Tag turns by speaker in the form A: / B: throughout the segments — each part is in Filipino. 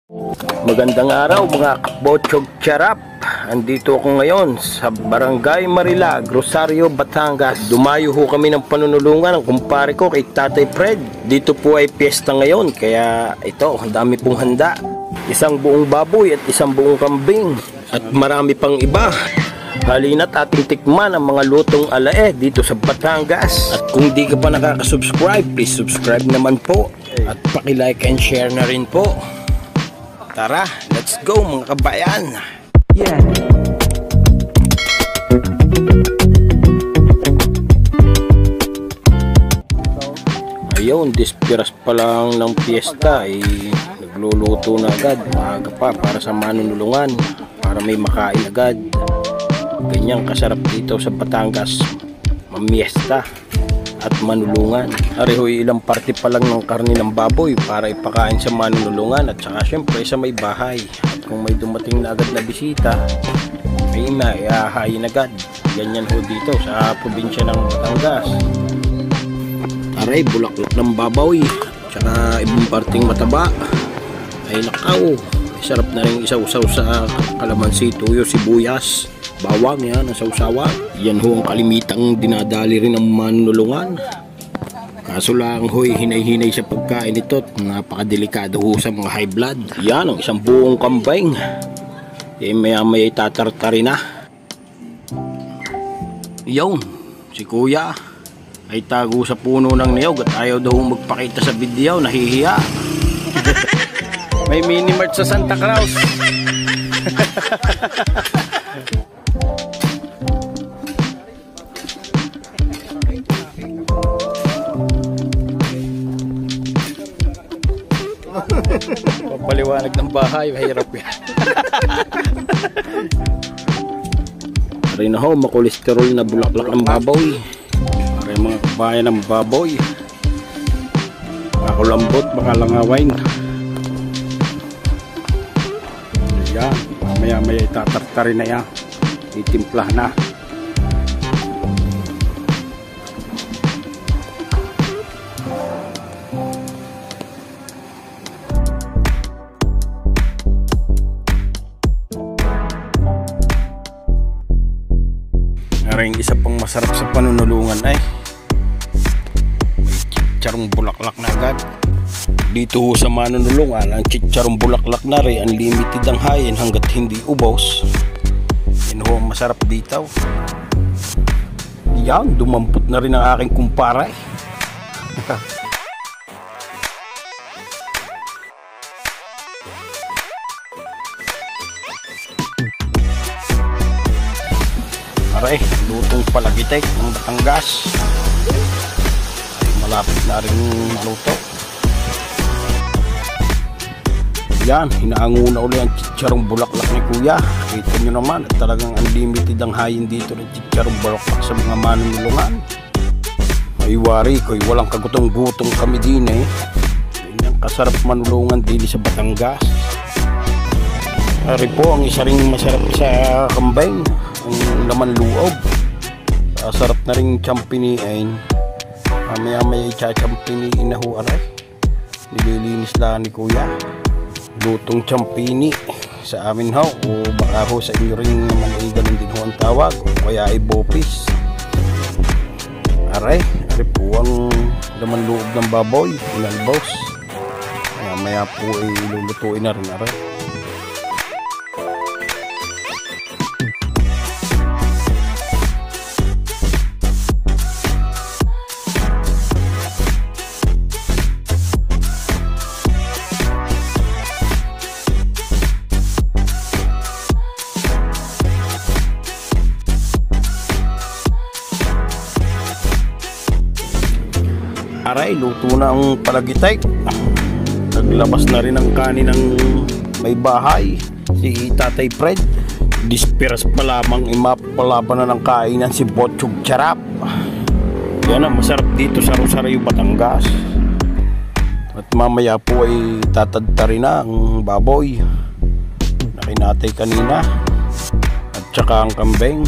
A: Magandang araw mga kabotsog charap. Andito ako ngayon sa Barangay Marilag, Rosario, Batangas. Dumayo ho kami ng panunulungan ng kumpare ko kay Tatay Fred. Dito po ay piyesta ngayon, kaya ito, ang dami pong handa. Isang buong baboy at isang buong kambing at marami pang iba. Halina't ating tikman ang mga lutong alae dito sa Batangas. At kung di ka pa nakaka-subscribe, please subscribe naman po. At paki-like and share na rin po. Tara, let's go mga kabayan. Yeah. Ayun, dispiras pa lang ng piyesta ay nagluluto na agad. Maaga pa para sa manunulungan, para may makain agad. Ganyang kasarap dito sa Batangas, mamiesta at manulungan. Arehoy ilang parte pa lang ng karne ng baboy para ipakain sa manunulungan at saka syempre sa may bahay. At kung may dumating na agad na bisita, ay maiahayin agad. Ganyan ho dito sa probinsya ng Batangas. Aray, bulaklak ng baboy tsaka ibang parting mataba ay nakaw. Ay sarap na rin isaw-saw sa kalamansi, tuyo, sibuyas, bawang. Yan ang sausawa. Yan ho ang kalimitang dinadali rin ng manulungan. Kaso lang ho'y hinay-hinay sa pagkain ito. Napakadelikado ho sa mga high blood. Yan ang isang buong kambing. Maya-maya tatartari na. Yun, si kuya ay tago sa puno ng niyog at ayaw daw magpakita sa video. Nahihiya. May mini-mart sa Santa Claus. Papaliwanag ng bahay, mahirap yan. Rin na ho, makolesterol na bulaklak ng baboy. Para yung mga kabayan ng baboy, makulambot, makalangawain. Yan, maya-maya itatartarin na yan. Itimplah na. Ring isa pang masarap sa panunulungan ay may chicharong bulaklak na agad. Dito sa manunulungan, ang chicharong bulaklak na rin unlimited ang hayin hanggat hindi ubos. Yan ho ang masarap dito. Yan, dumampot na rin ang aking kumpare. Aray, lutong palagitek ng Batangas. Ay, malapit na rin maluto. Yan, hinaanguna ulit ang chicharong bulaklak ni kuya. Kita nyo naman at talagang unlimited ang hayin dito ng chicharong bulaklak sa mga manunulungan. Ay wari ko, walang kagutong-gutong kami din eh. Yan, kasarap manulungan din sa Batangas. Ari po, ang isa ring masarap sa kambing, ang laman loob. Sarap na rin champiniin. Maya-maya champiniin na ho, aray. Nililinis lang ni kuya. Lutong champini sa amin ho, o baka ho sa inyo rin naman ay ganun din ho ang tawag, o kaya ay bopis. Aray po ang laman loob ng baboy, inalbos. Maya po ay lulutuin na rin, aray. Aray, luto na ang palagitek. Naglabas na rin ang kanin ng may bahay, si Tatay Fred. Dispiras pa lamang imapalaban na ng kainan si Botsog Charap. Yan ang masarap dito sa Rosario, Batangas. At mamaya po ay tatadtari na ang baboy na kinatay kanina at saka ang kambing.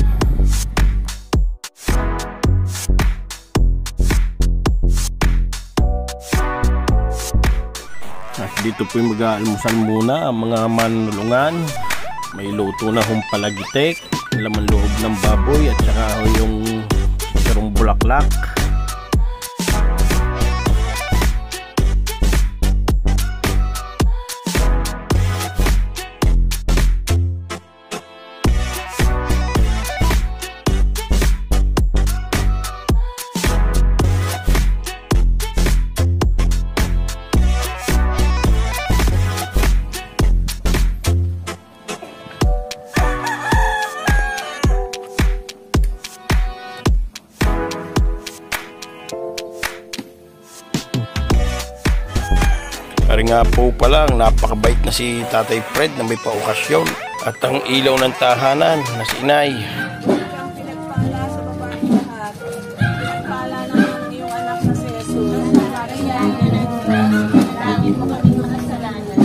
A: Dito po yung mag-aalmusal muna ang mga manulungan. May luto na humpalagitek, laman loob ng baboy, at saka yung chicharong bulaklak. Pari nga po pala, napakabait na si Tatay Fred na may paokasyon. At ang ilaw ng tahanan na si Inay.
B: Pinagpala sa babae lahat. Pinagpala ng iyong anak na si Jesus. Marami po kami mga kasalanan.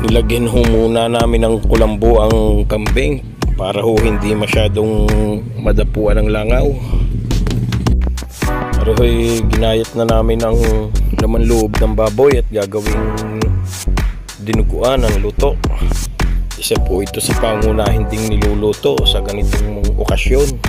A: Nilagyan ho muna namin ng kulambo ang kambing para ho hindi masyadong madapuan ng langaw. Pero ho'y ginayat na namin ang laman loob ng baboy at gagawing dinuguan ang luto. Isa po ito sa pangunahin ding niluluto sa ganitong okasyon.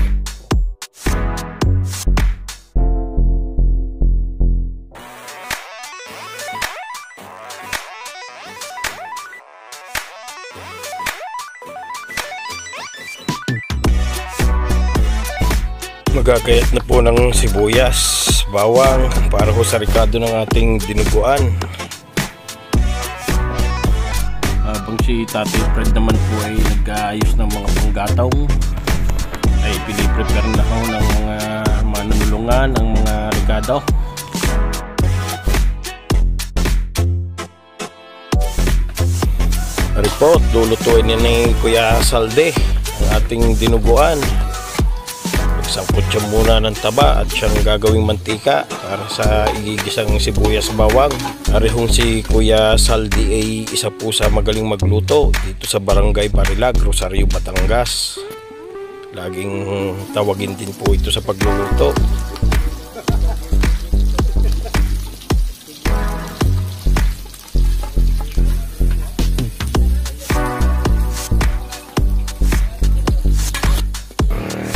A: Magagayat na po ng sibuyas, bawang para ho sa rikado ng ating dinuguan. Habang si Tatay Fred naman po ay nag-aayos ng mga panggatong, ay piniprepare na ho ng mga manunulungan ang mga rikado. Report, lulutuin niya ni Kuya Salde ang ating dinuguan. Sangkot siya muna ng taba at siyang gagawing mantika para sa igigisang sibuyas bawang. Arihong si Kuya Saldi ay isa po sa magaling magluto dito sa Barangay Barilag, Rosario, Batangas. Laging tawagin din po ito sa pagluluto.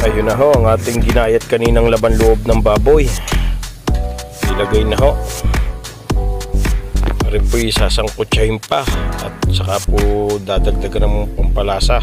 A: Ayun na ho ang ating ginayat kaninang laman loob ng baboy. Ilagay na ho. Rin po isasangkutsahin pa at saka po dadagdagan ng pampalasa.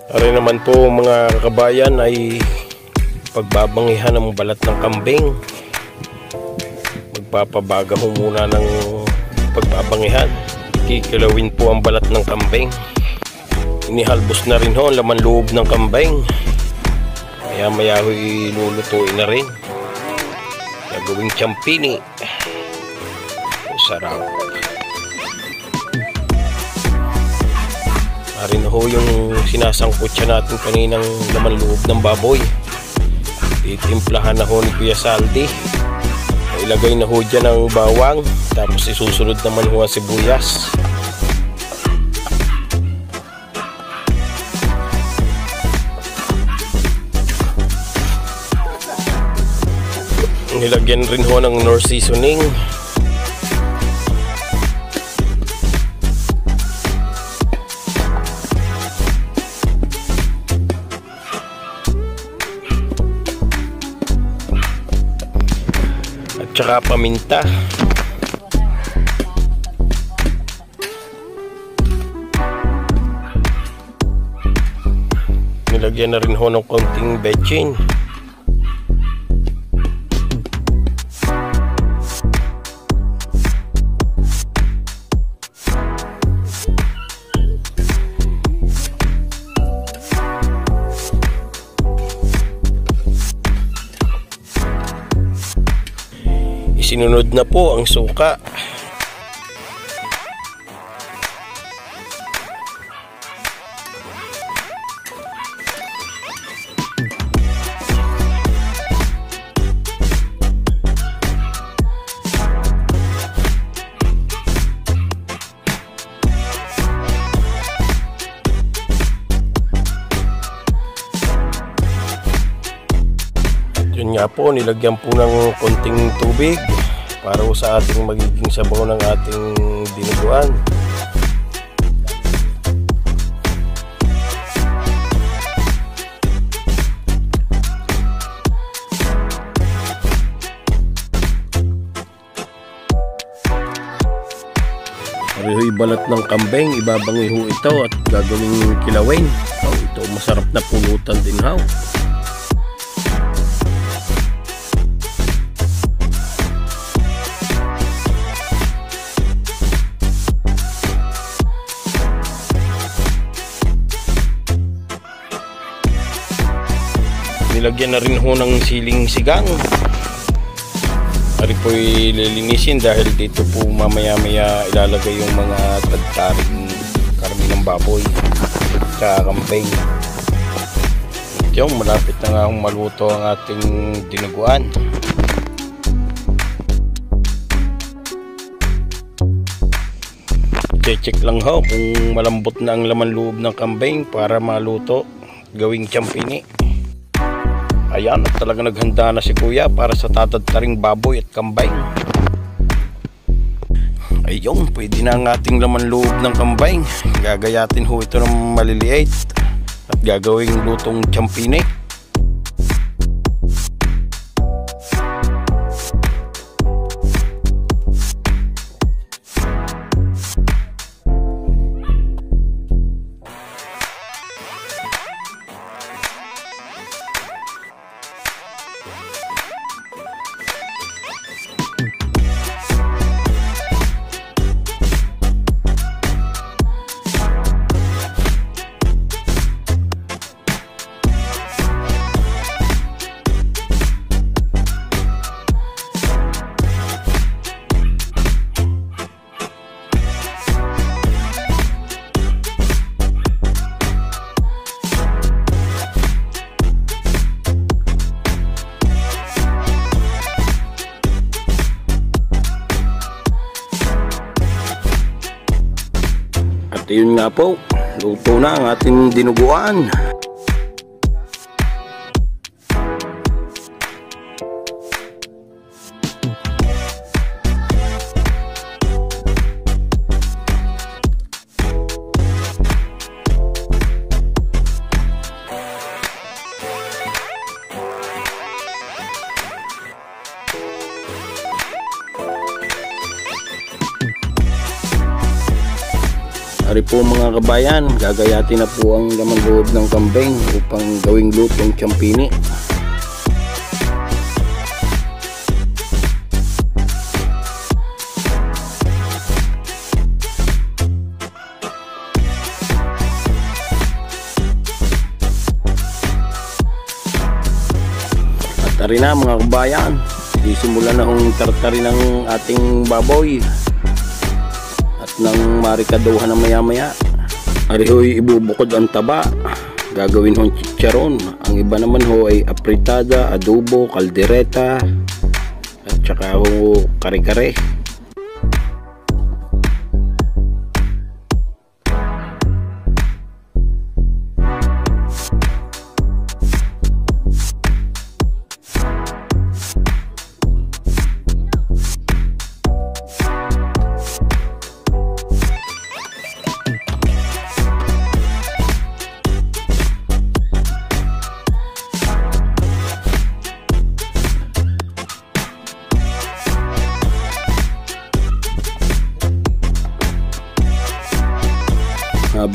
A: Ari naman po mga kabayan ay pagbabangihan ng balat ng kambing. Magpapabaga ho muna ng pagbabangihan. Kikilawin po ang balat ng kambing. Inihalbos na rin ho ang laman loob ng kambing. Maya maya ho ilulutuin na rin. Gagawing champini. Sarap. Arin ho yung sinasangkot siya natin kaninang laman loob ng baboy. Titimplahan na ho ni Kuya Saldi. Ilagay na ho dyan ang bawang. Tapos isusunod naman ho ang sibuyas. Nilagyan rin ho ng Knorr seasoning. At saka paminta. Nilagyan na rin ho ng konting betchin. Isinunod na po ang suka. Yun nga po, nilagyan po ng konting tubig para sa ating magiging sabaw ng ating dinuguan. Pariho'y balat ng kambing, ibabangi ho ito at gagawing kilawin. Ito masarap na pulutan din ho. Nilagyan na rin ho ng siling sigang. Ari po'y lilinisin dahil dito po mamaya-maya ilalagay yung mga tagtaring karne ng baboy at kambing. Yung malapit na nga maluto ang ating dinuguan. Check lang ho kung malambot na ang laman loob ng kambing para maluto gawing champini. Ayan, at talaga naghanda na si kuya para sa tatadtaring baboy at kambing. Ayun, pwede na ang ating laman loob ng kambing. Gagayatin ho ito ng maliliit at gagawing lutong champini. At yun nga po, luto na ang ating dinuguan. Ari po mga kabayan, gagayatin na po ang laman loob ng kambing upang gawing lutong champini. At ari na mga kabayan, sisimula na hong tartarin ng ating baboy nang marikaduhan na maya-maya. Ari ho'y ibubukod ang taba, gagawin hong chicharon. Ang iba naman ho ay apritada, adobo, kaldereta at saka ho kare-kare.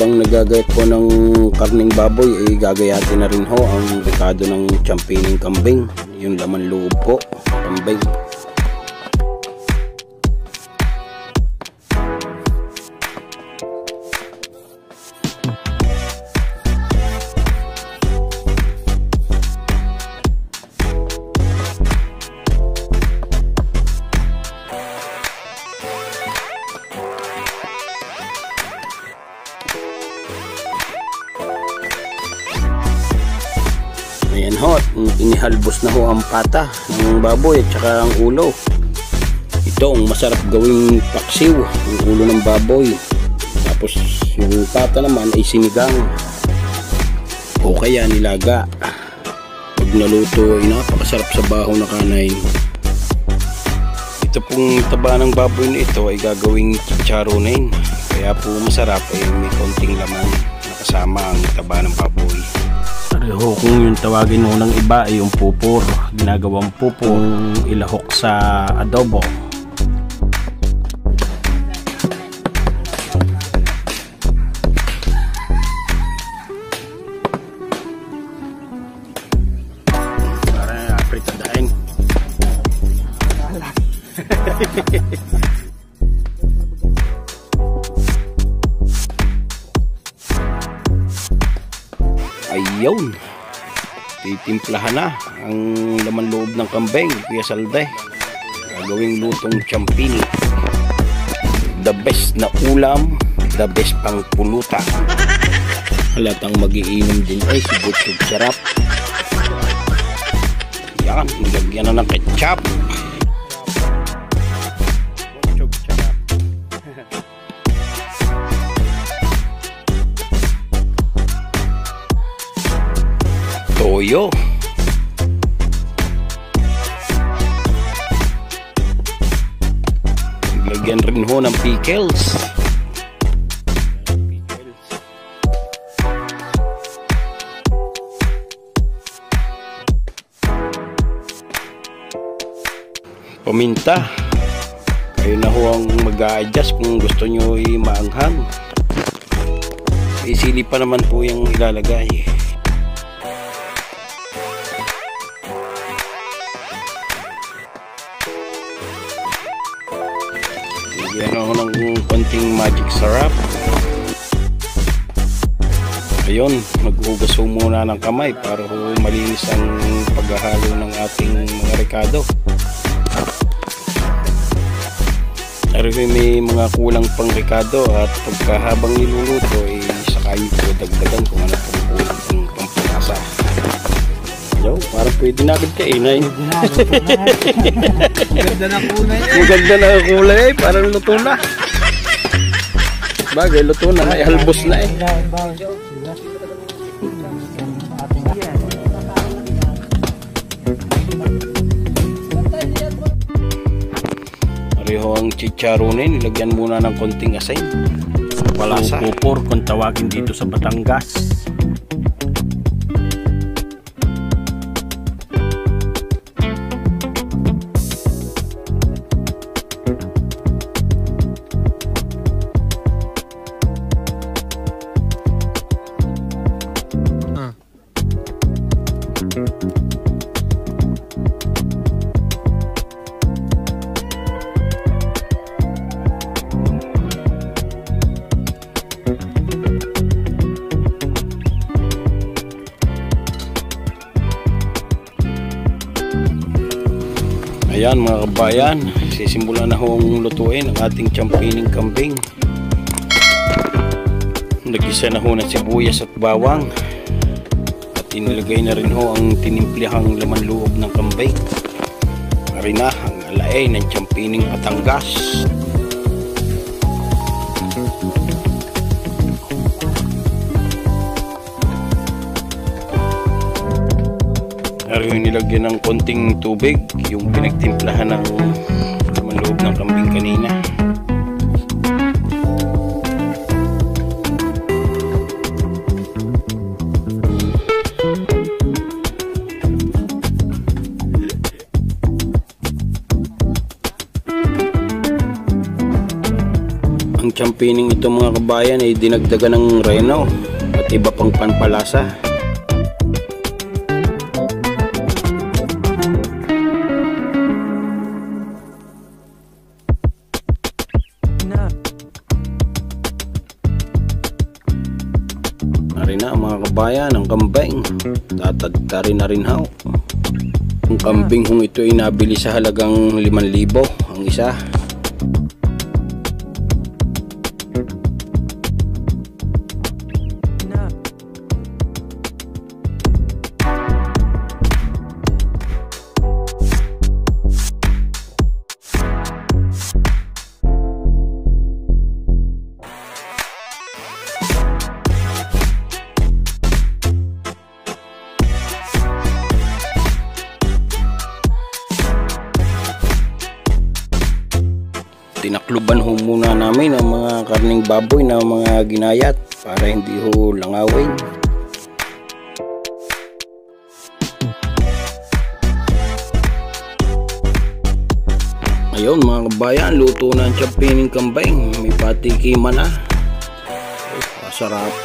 A: habang nagagayat po ng karning baboy ay gagayatin na rin ho ang rekado ng champining kambing, yung laman loob po kambing. Ayan ho, inihalbos na ho ang pata ng baboy at saka ang ulo. Ito ang masarap gawing paksiw, ang ulo ng baboy. Tapos yung pata naman ay sinigang o kaya nilaga. Pag naluto ay napakasarap sa baho na kanain. Ito pong taba ng baboy na ito ay gagawing chicharonin. Kaya po masarap ay may konting laman na kasama ang taba ng baboy. Pareho kung yung tawagin mo ng iba ay yung pupor, ginagawang pupor, ilahok sa adobo. Para aprita daing. Ayun, titimplahan na ang laman loob ng kambing, Kuya Salde. Gagawing lutong champini. The best na ulam, the best pang pulutan. Halatang magiinom din ay si Butchog Sarap. Yan, nilagyan na ng ketchup. Butchog Sarap. Toyo. Lagyan rin ho ng pickles. Paminta. Kayo na ho ang mag-a-adjust kung gusto nyo i-maanghang. Sili pa naman po yung ilalagay. Lagyan ako ng konting magic syrup. Ayun, maghugas ho muna ng kamay para ho malinis ang paghahalo ng ating mga rekado. Pero may mga kulang pang rekado at pagkahabang niluluto ay saka nyo po dagdagan kung ano pong kulang pang pampalasa. Yo, parang pwede na agad kainay.
B: Ganda ng kulay eh.
A: Maganda na ang kulay eh, parang luto na. Bagay, luto na, ay halbos na eh. Pareho ang chicharonin, nilagyan muna ng konting asin. Palasa. Pupor kung tawagin dito sa Batangas. Ayan mga kabayan, sisimulan na hong lutuin ang ating champining kambing. Nagisa na ho ng sibuyas at bawang at inilagay na rin ho ang tinimplihang laman loob ng kambing. Rin na ang alae ng champining Batangas. Pero yung nilagyan ng konting tubig, yung pinagtimplahan ng laman loob ng kambing kanina. Ang champining ito mga kabayan ay dinagdagan ng reno at iba pang panpalasa. Nari na mga kabayan ang kambing, tatagtari na rin haw. Ang kambing hong ito ay nabili sa halagang 5,000 ang isa. Tinakluban ho muna namin ang mga karning baboy na mga ginayat para hindi ho langawin. Ayun mga kabayan, luto na ang champining kambing, may patikiman na. Masarap.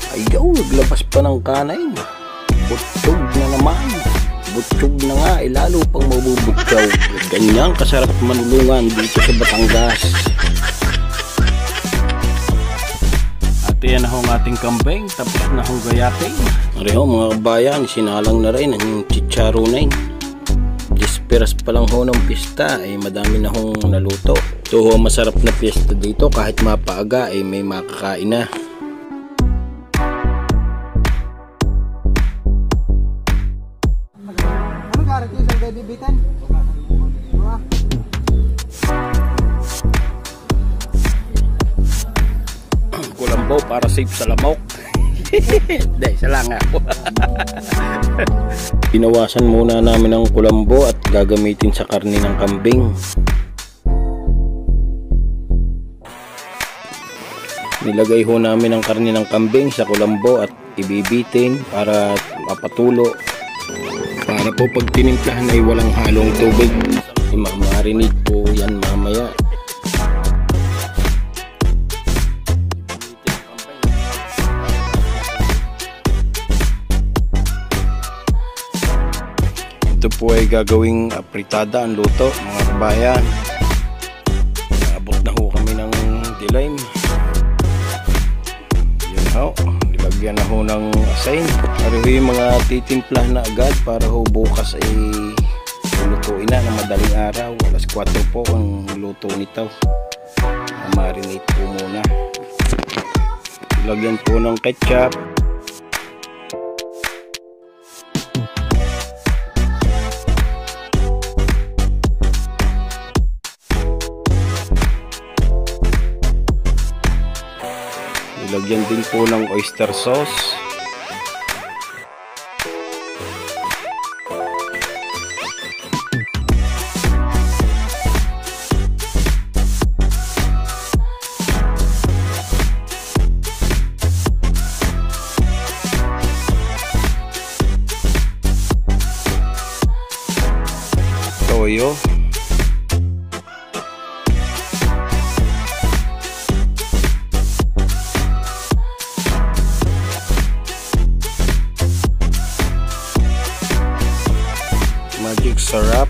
A: Ayaw, naglabas pa ng kanay. Butog na naman. Butog na nga, lalo pang mabubutsaw. Ganyang kasarap manulungan dito sa Batangas. At yan na ho ang ating kambing, tapos na hong gayating. Ariho mga kabayan, sinalang na rin ang chicharonin. Disperas pa lang ho ng pista, ay madami na hong naluto. Ito ho masarap na pista dito, kahit mapaaga ay may makakain na.
C: Bibitan.
A: Kulambo para safe sa lamok. Dahil sa lang ako. Pinawasan muna namin ang kulambo at gagamitin sa karne ng kambing. Nilagay ho namin ang karne ng kambing sa kulambo at ibibitin para mapatulo. Para po pag tinimplahan ay walang halong tubig. Imamarinate po yan mamaya. Ito po ay gagawing apritada ang luto mga kabayan. Naabot na ho kami ng dilim. Yun ho. Lagyan na ho ng asin. Pero yung mga titimplah na agad para ho bukas ay lutuin na ng madaling araw. Alas 4 po ang luto nito. Marinate po muna. Lagyan po ng ketchup. Lagyan din po ng oyster sauce. Toyo. Magic syrup.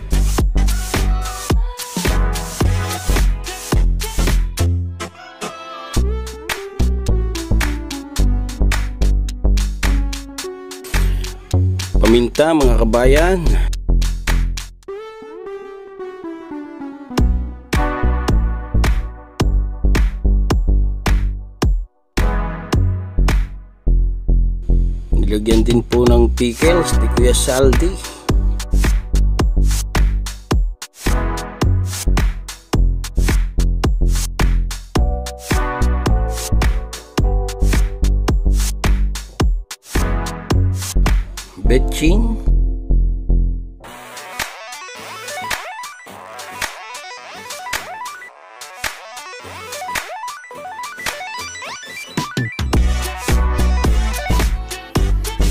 A: Paminta mga kabayan. Nilagyan din po ng pickles ni Kuya Saldi. Betchin.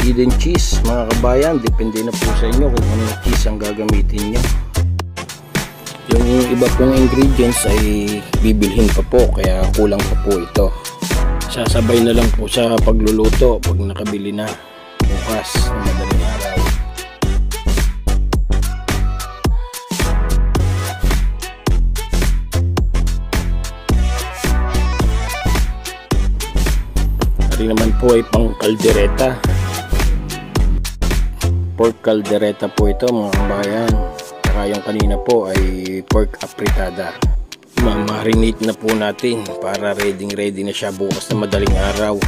A: Hidden cheese mga kabayan, depende na po sa inyo kung anong cheese ang gagamitin nyo. Yung iba pong ingredients ay bibilhin pa po, kaya kulang pa po ito. Sasabay na lang po sa pagluluto pag nakabili na bukas na madaling araw. Ari naman po ay pang kaldereta. Pork caldereta po ito mga kabayan. Saka yung kanina po ay pork apritada. Mamarinate na po natin para ready na siya bukas na madaling araw.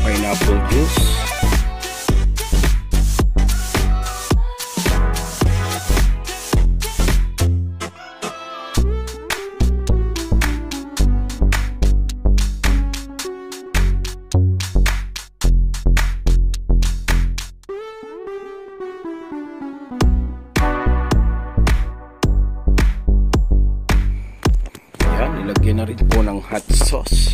A: Pineapple juice, yan, nilagyan na rin po ng hot sauce.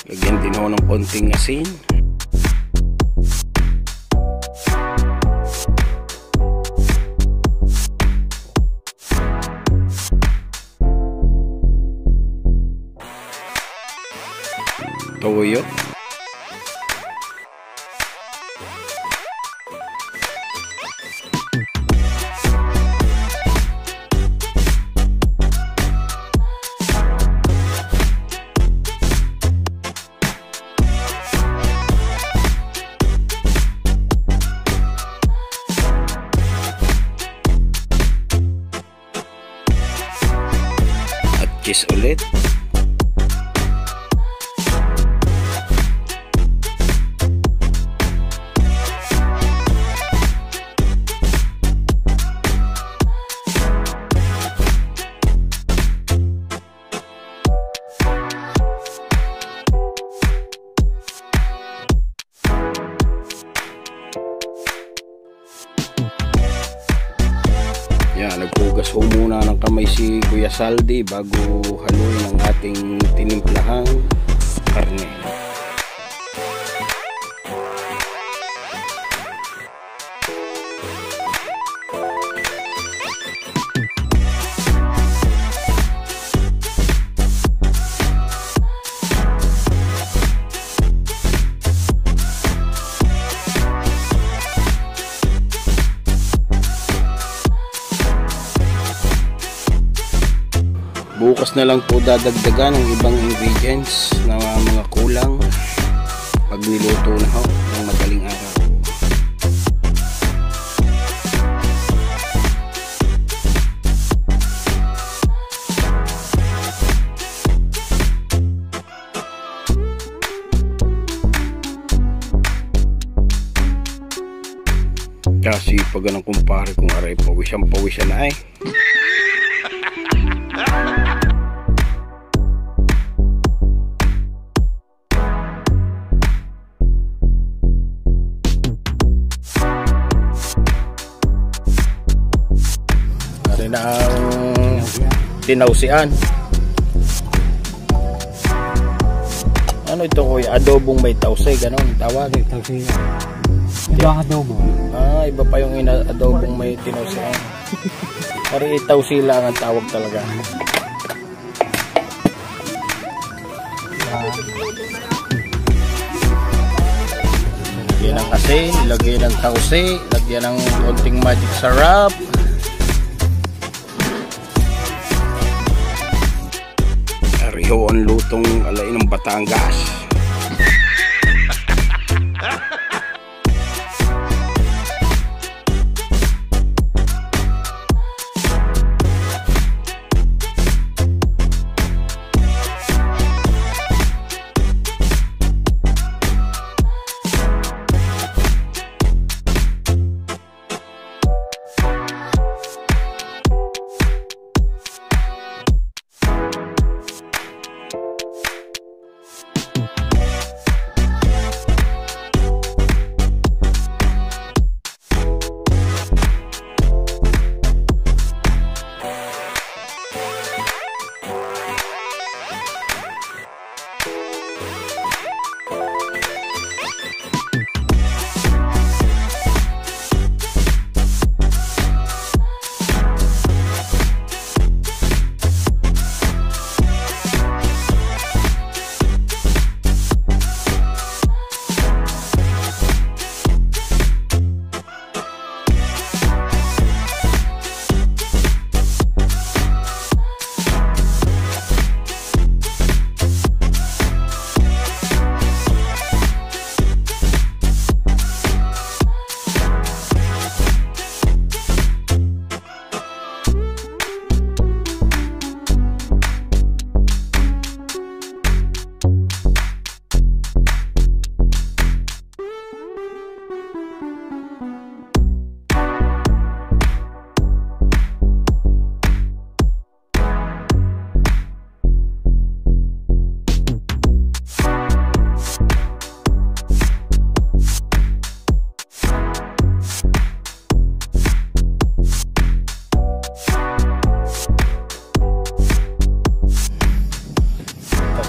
A: Lagyan din ako ng konting asin. Toyo. Cheese ulit. Yan, nagpugas ho muna ng kamay si Kuya Saldi bago haluin ang ating tinimplahang karne. Bukas na lang po dadagdagan ng ibang ingredients na mga kulang pag niluto na ho ng madaling araw. Kasi pag ganang kumpare kung aray pawis na eh. Ari na ang tinausian. Ano ito kuya? Adobong may tausay, ganon tawag.
C: Tausay. Iba adobo.
A: Iba pa yung adobong may tinausian. Ari tausi lang ang tawag talaga. Lagyan ng asin, lagyan ng tausi, lagyan ng konting magic sarap. panlutong alay ng Batangas.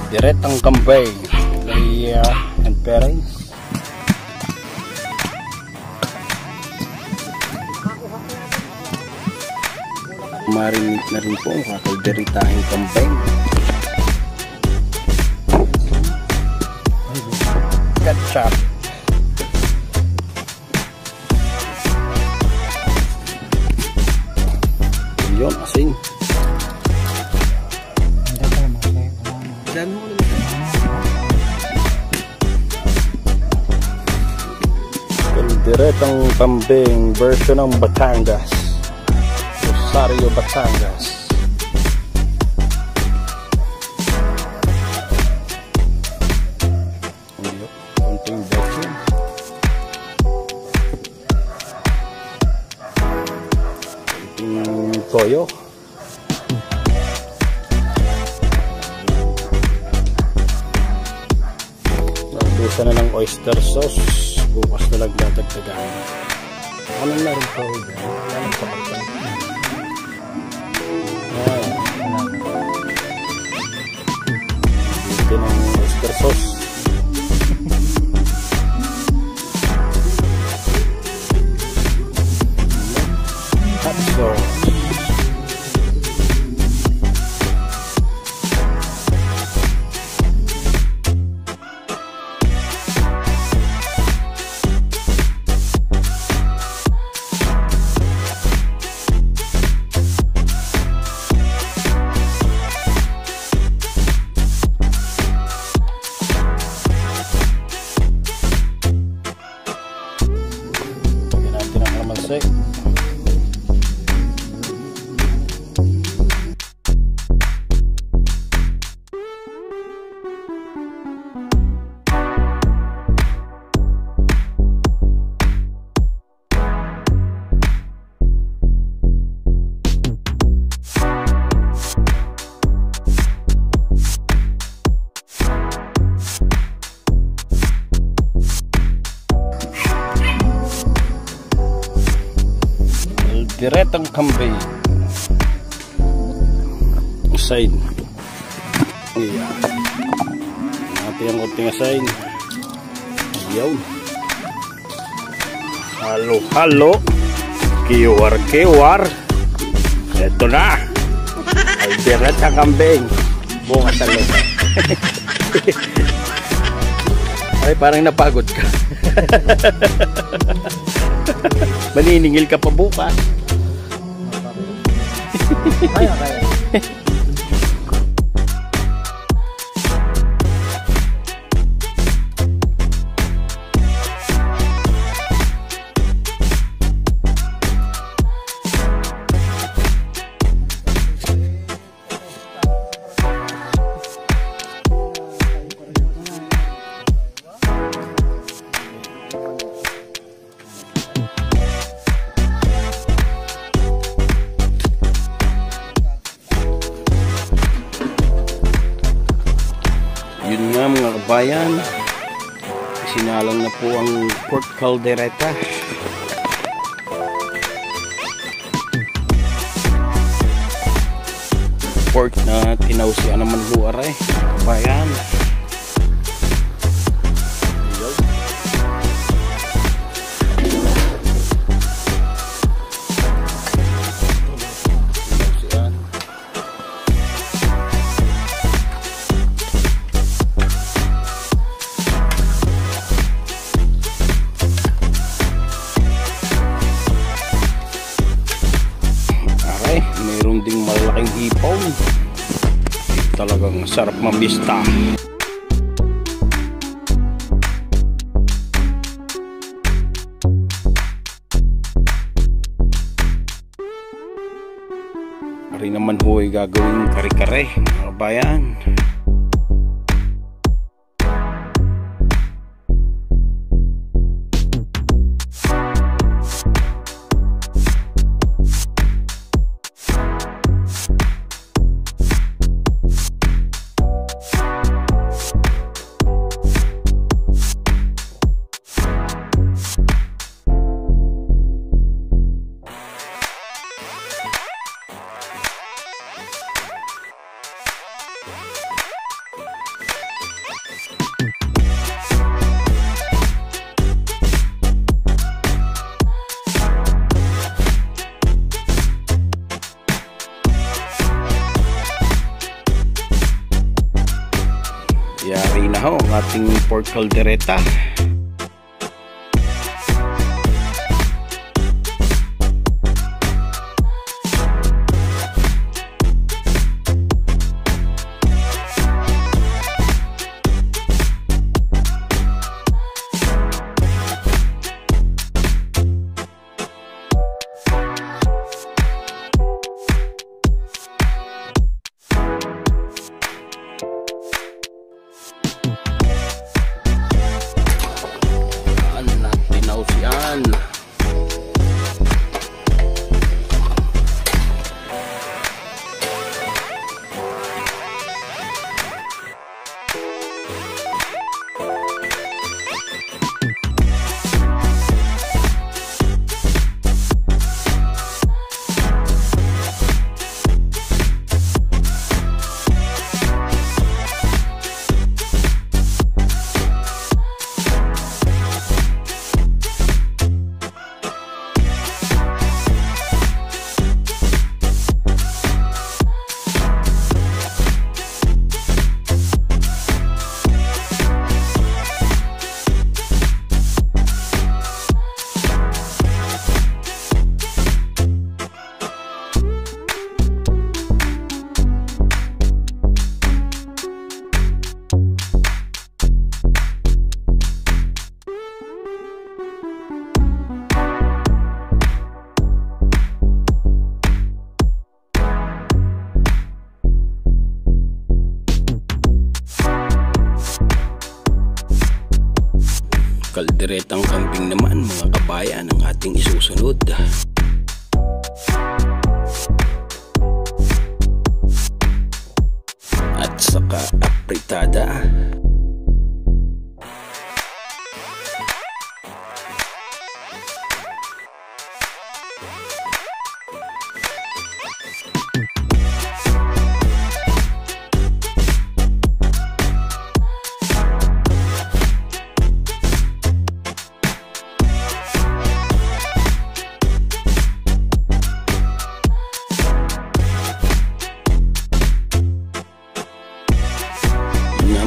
A: Diretang Kambay kay and parents. Marinig na rin po ang kakaideritahing Kambay. Ketchup. Yun, asin. Diretang Kambing version ng Batangas, Rosario, Batangas. Kunting betchin, kunting toyo, nagbusa na ng oyster sauce. Bukas na lang dadagdagan. Ano na rin pa rin? Ano sa pagkain? Dito ng oyster sauce. Hot sauce. Diretang Kambay side. Ayan, natin ang kunting aside. Ayan, halo halo, kiwar kiwar. Ito na ay diretang kambing. Bunga talaga. Ay, parang napagod ka. Maniningil ka pa bukas.
C: Kaya.
A: kabayan, sinalang na po ang pork caldereta. Pork na tinawsian naman po aray, kabayan. Mayroon ding malaking hipaw. Talagang sarap mamista. Ari naman ho ay gagawing kare-kare, mga bayan. Yari na ho ang ating pork caldereta. Yan. Kalderetang kambing naman, mga kabayan, ang ating isusunod. At saka apritada.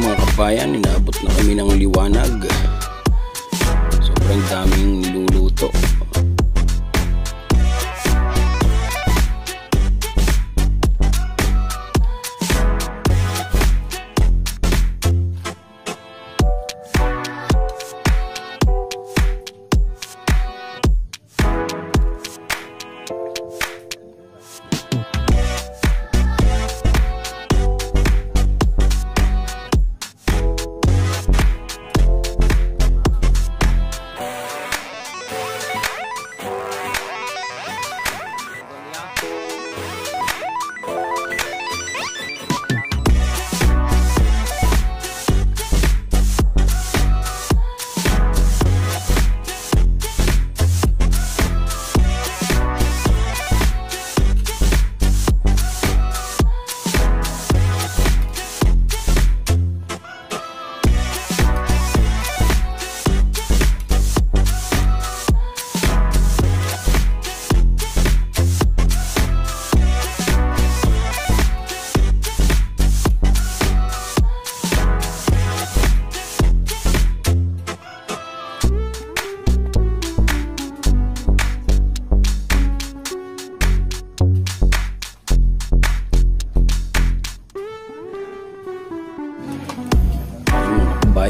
A: Mga kabayan, inaabot na kami ng liwanag. Sobrang daming niluluto.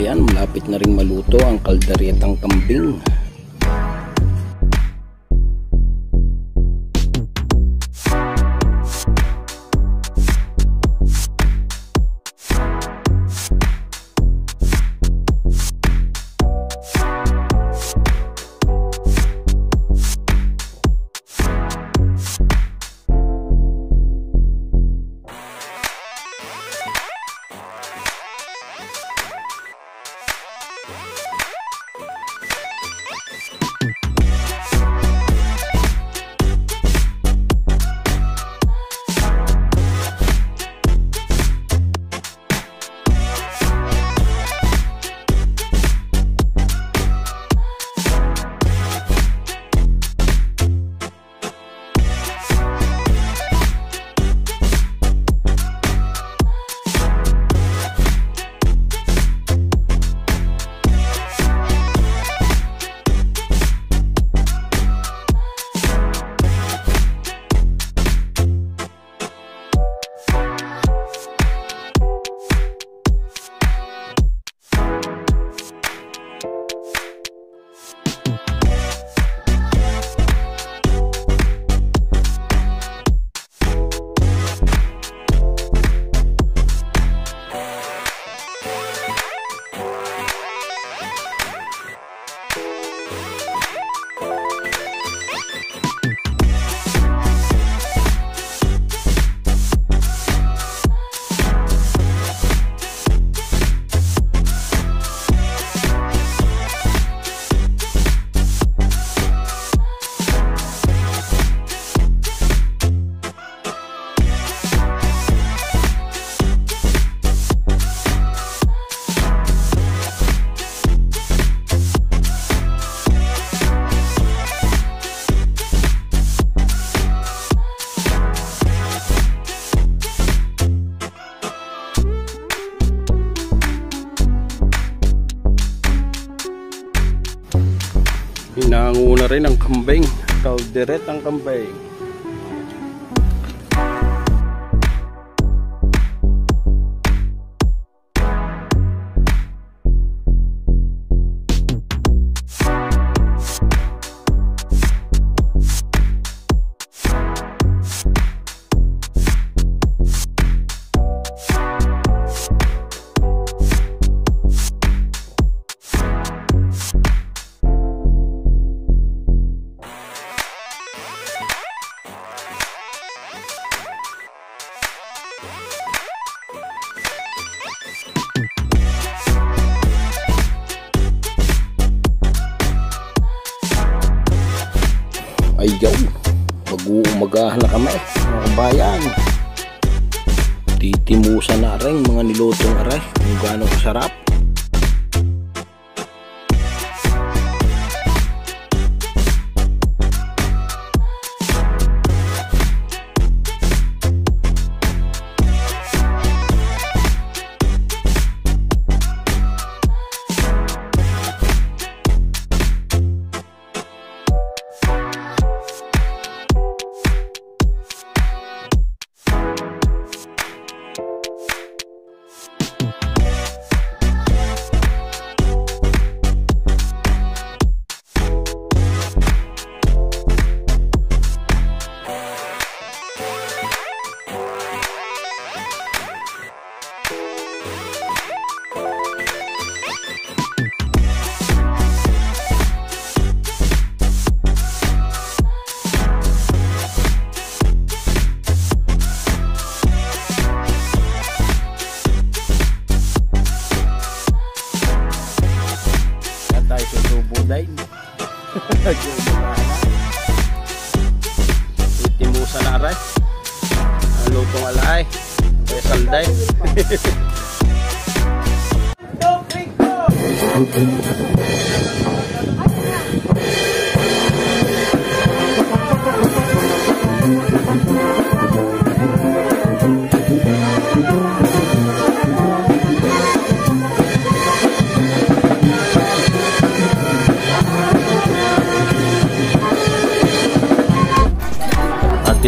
A: kabayan, malapit na ring maluto ang kalderetang kambing. Hinanguna rin ang kambing, kalderetang kambing. Ayaw, mag-uumagahan na kami mga kabayan. Titimusan na rin mga nilutong aray kung gaano kasarap. Titimusan na aray ang lutong alay kaya salday.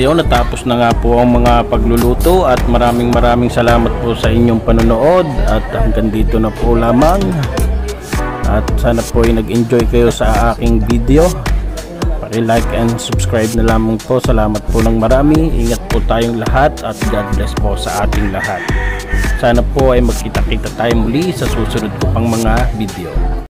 A: yun, natapos na nga po ang mga pagluluto at maraming salamat po sa inyong panonood at hanggang dito na po lamang at sana po ay nag-enjoy kayo sa aking video. Paki-like and subscribe na lamang po. Salamat po ng marami. Ingat po tayong lahat at God bless po sa ating lahat. Sana po ay magkita-kita tayo muli sa susunod ko pang mga video.